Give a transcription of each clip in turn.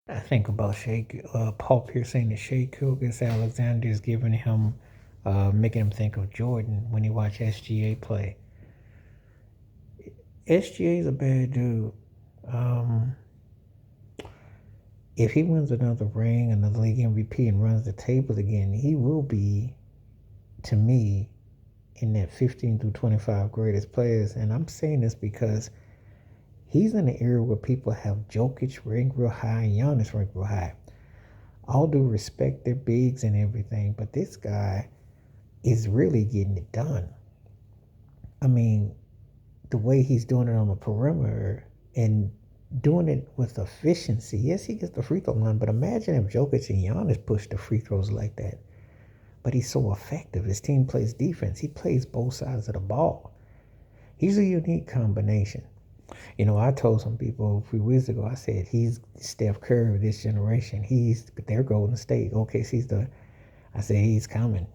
I think about Paul Pierce saying that Shai G Alexander is giving him, making him think of Jordan when he watched SGA play. SGA is a bad dude. Um, if he wins another ring, another league MVP, and runs the table again, he will be, to me, in that 15 through 25 greatest players. And I'm saying this because he's in an era where people have Jokic ranked real high and Giannis ranked real high. All due respect, they're bigs and everything, but this guy is really getting it done. I mean, the way he's doing it on the perimeter and doing it with efficiency. Yes, he gets the free throw line, but imagine if Jokic and Giannis push the free throws like that. But he's so effective. His team plays defense. He plays both sides of the ball. He's a unique combination. I told some people a few weeks ago, I said he's Steph Curry of this generation. He's their Golden State. Okay, I said he's coming.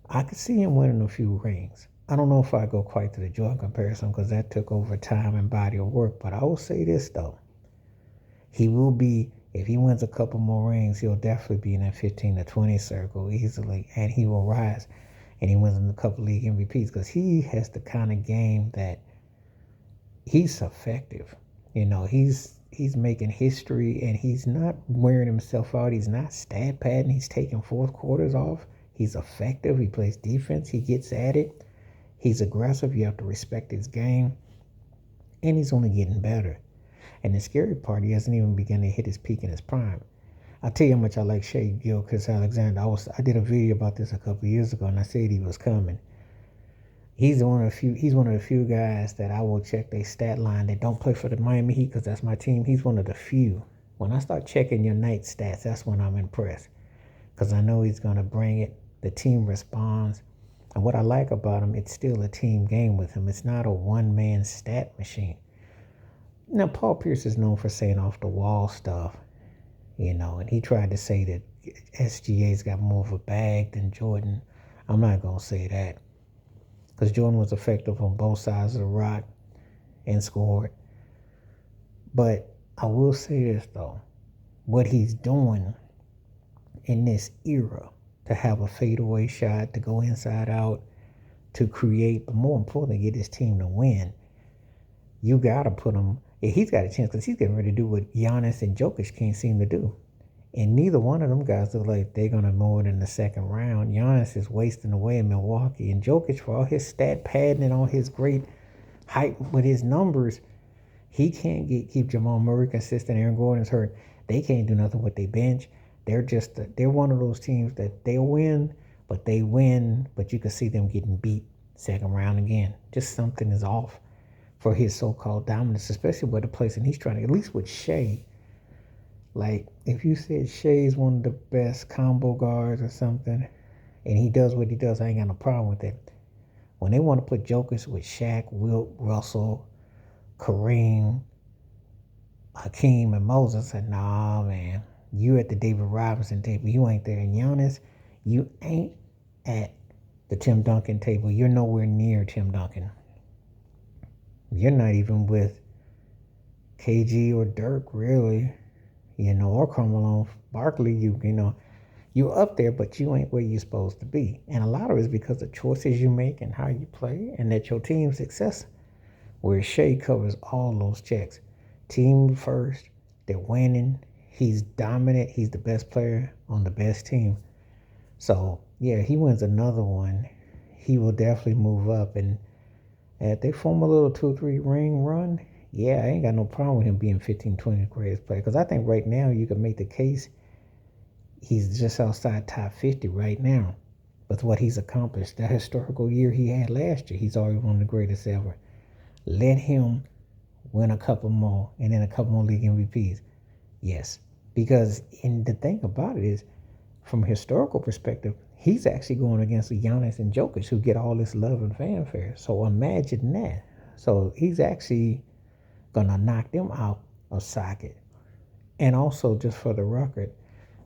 I could see him winning a few rings. I don't know if I go quite to the Jordan comparison because that took over time and body of work. But I will say this though, he will be, if he wins a couple more rings, he'll definitely be in that 15 to 20 circle easily, and he will rise. And he wins a couple league MVPs because he has the kind of game that he's effective. He's making history and he's not wearing himself out. He's not stat padding. He's taking fourth quarters off. He's effective. He plays defense. He gets at it. He's aggressive. You have to respect his game. And he's only getting better. And the scary part, he hasn't even begun to hit his peak in his prime. I'll tell you how much I like Shai G Alexender. I did a video about this a couple years ago, and I said he was coming. He's one of the few guys that I will check their stat line that don't play for the Miami Heat because that's my team. He's one of the few. When I start checking your night stats, that's when I'm impressed because I know he's going to bring it. The team responds. And what I like about him, it's still a team game with him. It's not a one-man stat machine. Now, Paul Pierce is known for saying off-the-wall stuff, and he tried to say that SGA's got more of a bag than Jordan. I'm not going to say that because Jordan was effective on both sides of the rock and scored. But I will say this, though. What he's doing in this era, to have a fadeaway shot, to go inside out, to create, but more importantly, get his team to win, you got to put him, he's got a chance because he's getting ready to do what Giannis and Jokic can't seem to do. And neither one of them guys look like they're going to more than the second round. Giannis is wasting away in Milwaukee. And Jokic, for all his stat padding and all his great height with his numbers, he can't keep Jamal Murray consistent. Aaron Gordon's hurt. They can't do nothing with their bench. They're one of those teams that they'll win, but you can see them getting beat second round again. Just something is off for his so-called dominance, especially with the place and he's trying to, at least with Shai. Like, if you said Shai's one of the best combo guards or something, and he does what he does, I ain't got no problem with it. When they want to put jokers with Shaq, Wilt, Russell, Kareem, Hakeem, and Moses, I said, nah, man. You at the David Robinson table. You ain't there. And Giannis, you ain't at the Tim Duncan table. You're nowhere near Tim Duncan. You're not even with KG or Dirk, really. Or Carmelo Barkley, you're up there, but you ain't where you're supposed to be. And a lot of it is because of choices you make and how you play and that your team's success. Where Shai covers all those checks. Team first, they're winning. He's dominant. He's the best player on the best team. So, yeah, he wins another one. He will definitely move up. And if they form a little 2-3 ring run, yeah, I ain't got no problem with him being 15, 20 greatest player. Because I think right now you can make the case he's just outside top 50 right now with what he's accomplished. That historical year he had last year, he's already one of the greatest ever. Let him win a couple more and then a couple more league MVPs. Yes, because the thing about it is, from a historical perspective, he's actually going against the Giannis and Jokic who get all this love and fanfare. So imagine that. So he's actually gonna knock them out of socket. And also, just for the record,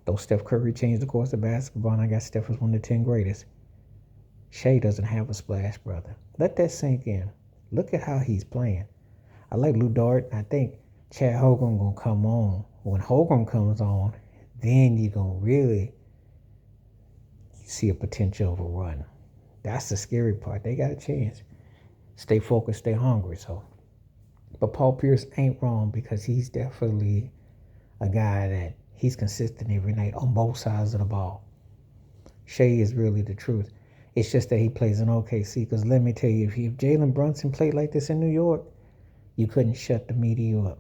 though Steph Curry changed the course of basketball and I got Steph as one of the 10 greatest, Shai doesn't have a splash brother. Let that sink in. Look at how he's playing. I like Lou Dort. I think Chad Hogan gonna come on When Holgram comes on, then you're going to really see a potential of a run. That's the scary part. They got a chance. Stay focused, stay hungry. But Paul Pierce ain't wrong because he's definitely a guy that he's consistent every night on both sides of the ball. Shai is really the truth. It's just that he plays in OKC. Because let me tell you, if Jalen Brunson played like this in New York, you couldn't shut the media up.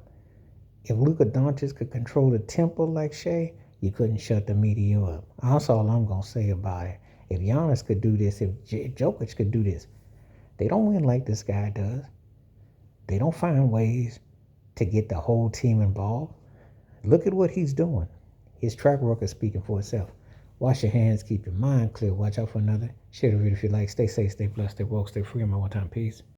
If Luka Doncic could control the tempo like Shai, you couldn't shut the media up. That's all I'm going to say about it. If Giannis could do this, if Jokic could do this, they don't win like this guy does. They don't find ways to get the whole team involved. Look at what he's doing. His track record is speaking for itself. Wash your hands, keep your mind clear. Watch out for another. Share the video if you like. Stay safe, stay blessed, stay woke, stay free. My one time peace.